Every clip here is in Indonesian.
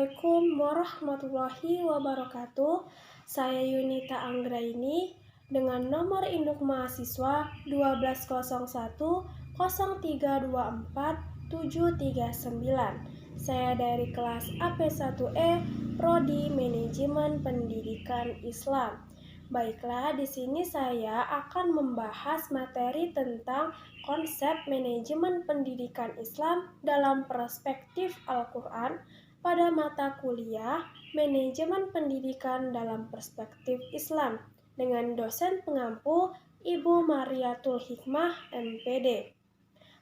Assalamualaikum warahmatullahi wabarakatuh. Saya Yunita Anggraini dengan nomor induk mahasiswa 12010324739. Saya dari kelas AP1E Prodi Manajemen Pendidikan Islam. Baiklah, di sini saya akan membahas materi tentang konsep manajemen pendidikan Islam dalam perspektif Al-Quran pada mata kuliah Manajemen Pendidikan dalam Perspektif Islam dengan dosen pengampu Ibu Mariatul Hikmah MPD.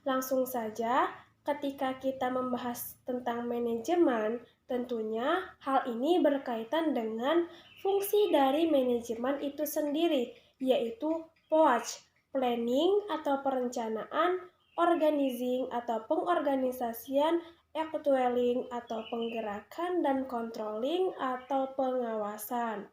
Langsung saja, ketika kita membahas tentang manajemen, tentunya hal ini berkaitan dengan fungsi dari manajemen itu sendiri, yaitu POAJ, planning atau perencanaan, organizing atau pengorganisasian, actualing atau penggerakan, dan controlling atau pengawasan.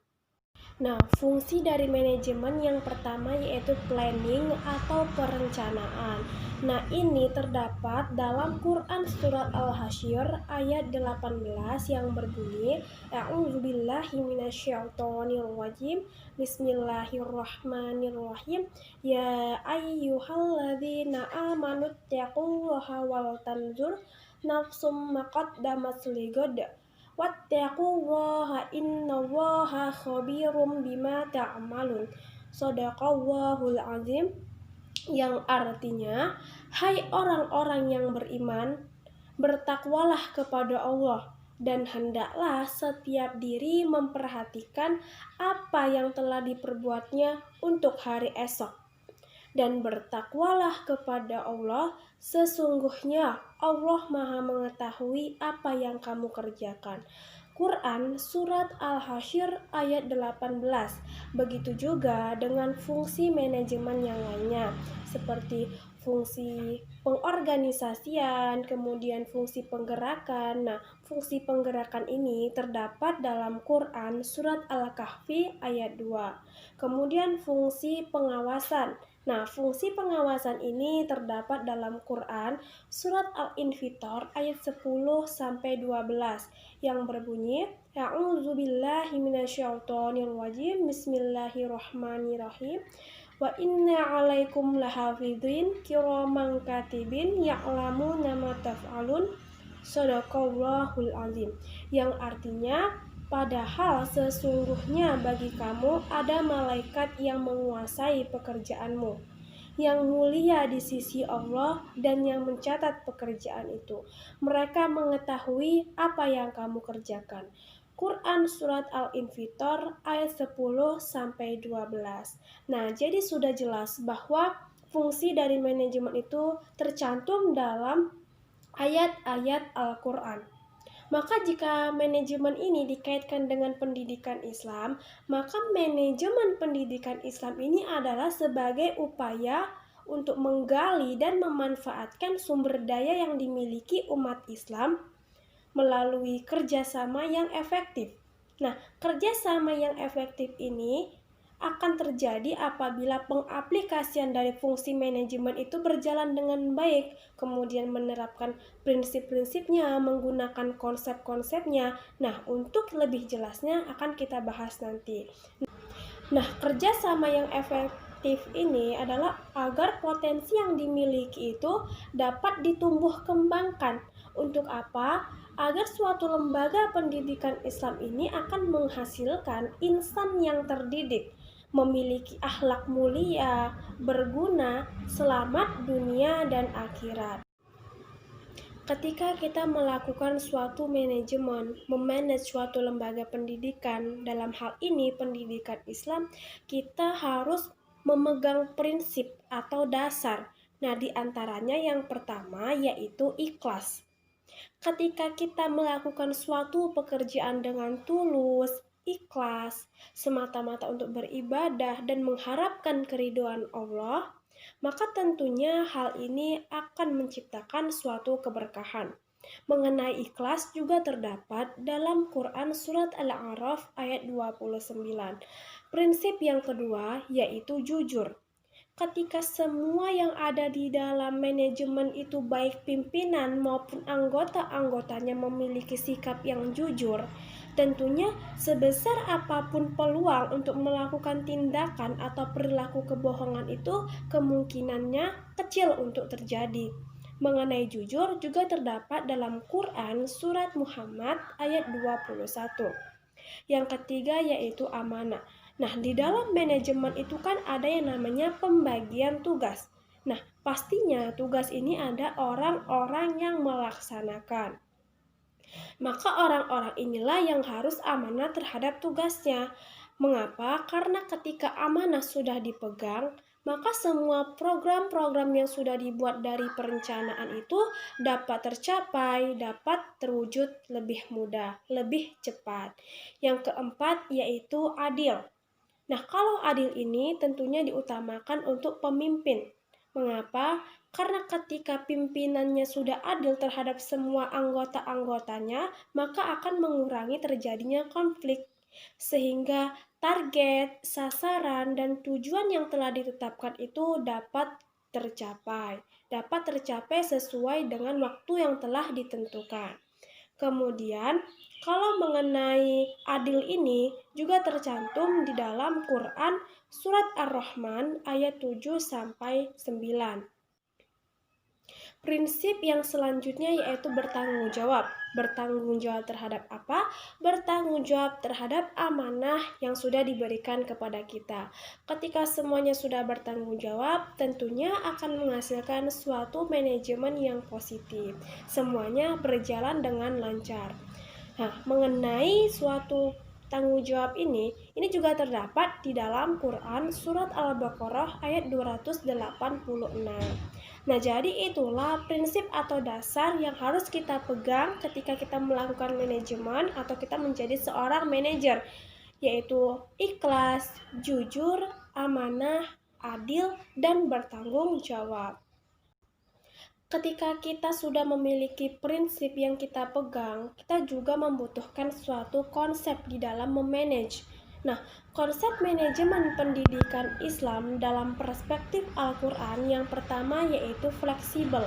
Nah, fungsi dari manajemen yang pertama yaitu planning atau perencanaan. Nah, ini terdapat dalam Quran surat Al-Hasyr ayat 18 yang berbunyi, A'udzubillahi minasyaitonirrajim. Bismillahirrahmanirrahim. Ya ayyuhalladzina amanu taqullaha wal tanzur nafsum maqaddamat ligad. Wattaqullaha innallaha khabirum bima ta'malun. Shadaqallahul azim, yang artinya, hai orang-orang yang beriman, bertakwalah kepada Allah dan hendaklah setiap diri memperhatikan apa yang telah diperbuatnya untuk hari esok. Dan bertakwalah kepada Allah, sesungguhnya Allah Maha mengetahui apa yang kamu kerjakan. Quran Surat Al-Hasyr ayat 18. Begitu juga dengan fungsi manajemen yang lainnya, seperti fungsi pengorganisasian, kemudian fungsi penggerakan. Nah, fungsi penggerakan ini terdapat dalam Quran Surat Al-Kahfi ayat 2. Kemudian fungsi pengawasan. Nah, fungsi pengawasan ini terdapat dalam Quran Surat Al-Infitor ayat 10-12 yang berbunyi, A'udzubillahi minasyaitonirrajim. Bismillahirrahmanirrahim. Wa inna 'alaikum lahafidhin kiraman katibin ya'lamuna ma taf'alun. Shadaqallahul azim. Yang artinya, padahal sesungguhnya bagi kamu ada malaikat yang menguasai pekerjaanmu, yang mulia di sisi Allah dan yang mencatat pekerjaan itu. Mereka mengetahui apa yang kamu kerjakan. Quran Surat Al-Infitor ayat 10-12. Nah, jadi sudah jelas bahwa fungsi dari manajemen itu tercantum dalam ayat-ayat Al-Quran. Maka jika manajemen ini dikaitkan dengan pendidikan Islam, maka manajemen pendidikan Islam ini adalah sebagai upaya untuk menggali dan memanfaatkan sumber daya yang dimiliki umat Islam melalui kerjasama yang efektif. Nah, kerjasama yang efektif ini akan terjadi apabila pengaplikasian dari fungsi manajemen itu berjalan dengan baik, kemudian menerapkan prinsip-prinsipnya, menggunakan konsep-konsepnya. Nah, untuk lebih jelasnya akan kita bahas nanti. Nah, kerjasama yang efektif ini adalah agar potensi yang dimiliki itu dapat ditumbuh kembangkan. Untuk apa? Agar suatu lembaga pendidikan Islam ini akan menghasilkan insan yang terdidik, memiliki akhlak mulia, berguna, selamat dunia dan akhirat. Ketika kita melakukan suatu manajemen, memanage suatu lembaga pendidikan, dalam hal ini pendidikan Islam, kita harus memegang prinsip atau dasar. Nah, di antaranya yang pertama yaitu ikhlas. Ketika kita melakukan suatu pekerjaan dengan tulus, ikhlas, semata-mata untuk beribadah dan mengharapkan keridhaan Allah, maka tentunya hal ini akan menciptakan suatu keberkahan. Mengenai ikhlas juga terdapat dalam Quran Surat Al-A'raf ayat 29. Prinsip yang kedua yaitu jujur. ketika semua yang ada di dalam manajemen itu baik pimpinan maupun anggota-anggotanya memiliki sikap yang jujur, tentunya sebesar apapun peluang untuk melakukan tindakan atau perilaku kebohongan itu kemungkinannya kecil untuk terjadi. Mengenai jujur juga terdapat dalam Quran surat Muhammad ayat 21. Yang ketiga yaitu amanah. Nah, di dalam manajemen itu kan ada yang namanya pembagian tugas. Nah, pastinya tugas ini ada orang-orang yang melaksanakan. Maka orang-orang inilah yang harus amanah terhadap tugasnya. Mengapa? Karena ketika amanah sudah dipegang, maka semua program-program yang sudah dibuat dari perencanaan itu dapat tercapai, dapat terwujud lebih mudah, lebih cepat. Yang keempat yaitu adil. Nah, kalau adil ini tentunya diutamakan untuk pemimpin. Mengapa? Karena ketika pimpinannya sudah adil terhadap semua anggota-anggotanya, maka akan mengurangi terjadinya konflik. Sehingga target, sasaran, dan tujuan yang telah ditetapkan itu dapat tercapai. Dapat tercapai sesuai dengan waktu yang telah ditentukan. Kemudian, kalau mengenai adil ini juga tercantum di dalam Quran surat Ar-Rahman ayat 7 sampai 9. Prinsip yang selanjutnya yaitu bertanggung jawab. Bertanggung jawab terhadap apa? Bertanggung jawab terhadap amanah yang sudah diberikan kepada kita. Ketika semuanya sudah bertanggung jawab, tentunya akan menghasilkan suatu manajemen yang positif. Semuanya berjalan dengan lancar. Nah, mengenai suatu tanggung jawab ini juga terdapat di dalam Quran surat Al-Baqarah ayat 286. Nah, jadi itulah prinsip atau dasar yang harus kita pegang ketika kita melakukan manajemen atau kita menjadi seorang manajer, yaitu ikhlas, jujur, amanah, adil, dan bertanggung jawab. Ketika kita sudah memiliki prinsip yang kita pegang, kita juga membutuhkan suatu konsep di dalam memanage. Nah, konsep manajemen pendidikan Islam dalam perspektif Al-Quran yang pertama yaitu fleksibel.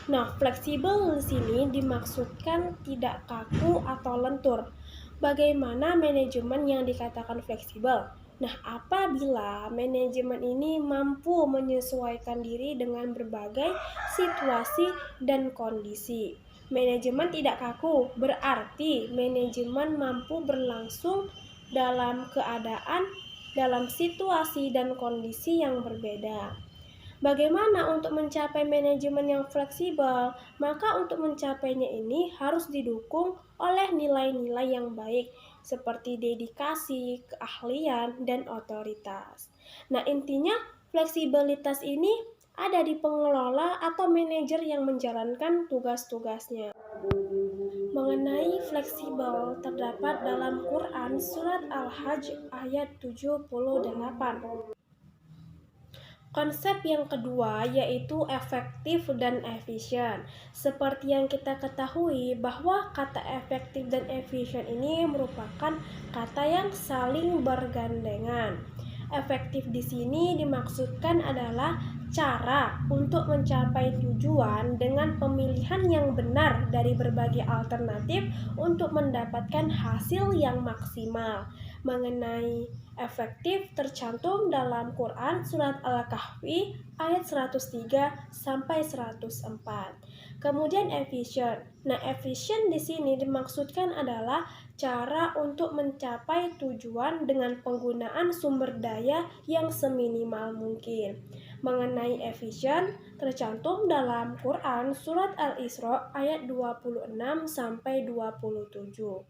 Nah, fleksibel di sini dimaksudkan tidak kaku atau lentur. Bagaimana manajemen yang dikatakan fleksibel? Nah, apabila manajemen ini mampu menyesuaikan diri dengan berbagai situasi dan kondisi. Manajemen tidak kaku, berarti manajemen mampu berlangsung dalam keadaan, dalam situasi dan kondisi yang berbeda. Bagaimana untuk mencapai manajemen yang fleksibel? Maka untuk mencapainya ini harus didukung oleh nilai-nilai yang baik seperti dedikasi, keahlian, dan otoritas. Nah, intinya fleksibilitas ini ada di pengelola atau manajer yang menjalankan tugas-tugasnya. Mengenai fleksibel terdapat dalam Quran surat Al-Hajj ayat 78. Konsep yang kedua yaitu efektif dan efisien. Seperti yang kita ketahui bahwa kata efektif dan efisien ini merupakan kata yang saling bergandengan. Efektif di sini dimaksudkan adalah cara untuk mencapai tujuan dengan pemilihan yang benar dari berbagai alternatif untuk mendapatkan hasil yang maksimal. Mengenai efektif tercantum dalam Quran surat Al-Kahfi ayat 103 sampai 104. Kemudian efisien. Nah, efisien di sini dimaksudkan adalah cara untuk mencapai tujuan dengan penggunaan sumber daya yang seminimal mungkin. Mengenai efisien tercantum dalam Quran surat Al-Isra ayat 26 sampai 27.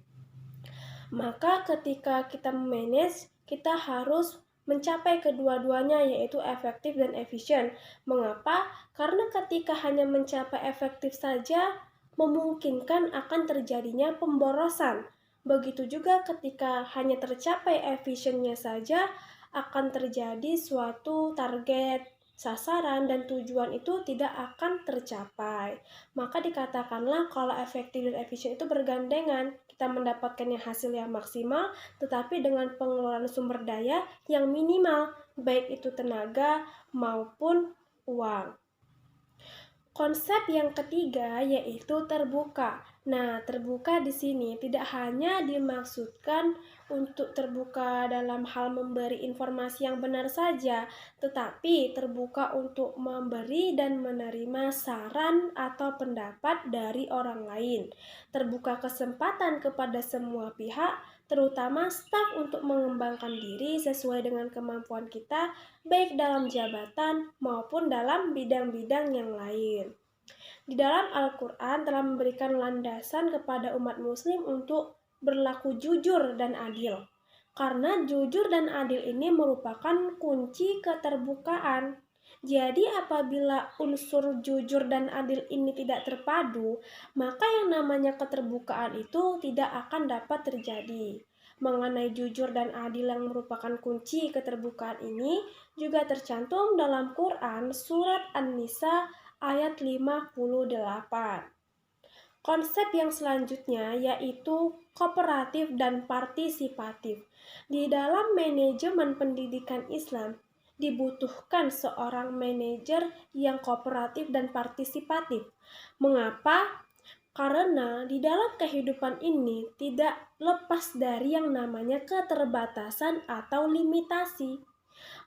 Maka ketika kita memanage, kita harus mencapai kedua-duanya yaitu efektif dan efisien. Mengapa? Karena ketika hanya mencapai efektif saja memungkinkan akan terjadinya pemborosan. Begitu juga ketika hanya tercapai efisiennya saja akan terjadi suatu target, sasaran, dan tujuan itu tidak akan tercapai. Maka dikatakanlah kalau efektif dan efisien itu bergandengan. Kita mendapatkan hasil yang maksimal, tetapi dengan pengelolaan sumber daya yang minimal. baik itu tenaga maupun uang. Konsep yang ketiga yaitu terbuka. Nah, terbuka di sini tidak hanya dimaksudkan untuk terbuka dalam hal memberi informasi yang benar saja, tetapi terbuka untuk memberi dan menerima saran atau pendapat dari orang lain. Terbuka kesempatan kepada semua pihak, terutama staf untuk mengembangkan diri sesuai dengan kemampuan kita, baik dalam jabatan maupun dalam bidang-bidang yang lain. Di dalam Al-Quran telah memberikan landasan kepada umat muslim untuk berlaku jujur dan adil. Karena jujur dan adil ini merupakan kunci keterbukaan. Jadi apabila unsur jujur dan adil ini tidak terpadu, maka yang namanya keterbukaan itu tidak akan dapat terjadi. Mengenai jujur dan adil yang merupakan kunci keterbukaan ini juga tercantum dalam Quran surat An-Nisa ayat 58. Konsep yang selanjutnya yaitu kooperatif dan partisipatif. Di dalam manajemen pendidikan Islam, dibutuhkan seorang manajer yang kooperatif dan partisipatif. Mengapa? Karena di dalam kehidupan ini tidak lepas dari yang namanya keterbatasan atau limitasi.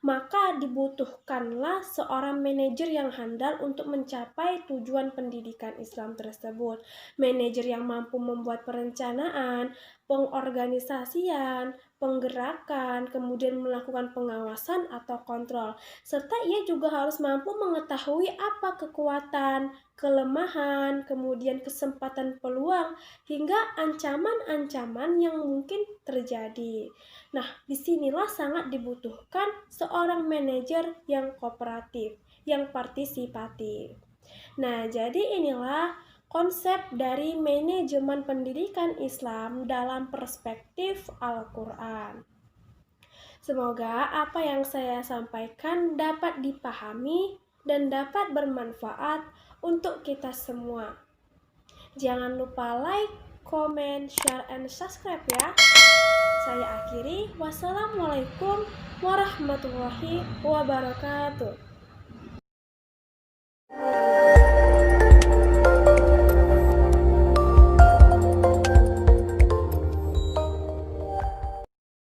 Maka dibutuhkanlah seorang manajer yang handal untuk mencapai tujuan pendidikan Islam tersebut. Manajer yang mampu membuat perencanaan, pengorganisasian, penggerakan, kemudian melakukan pengawasan atau kontrol. Serta ia juga harus mampu mengetahui apa kekuatan, kelemahan, kemudian kesempatan peluang, hingga ancaman-ancaman yang mungkin terjadi. Nah, disinilah sangat dibutuhkan seorang manajer yang kooperatif, yang partisipatif. Nah, jadi inilah konsep dari manajemen pendidikan Islam dalam perspektif Al-Quran. Semoga apa yang saya sampaikan dapat dipahami dan dapat bermanfaat untuk kita semua. Jangan lupa like, comment, share, and subscribe ya. Saya akhiri. Wassalamualaikum warahmatullahi wabarakatuh.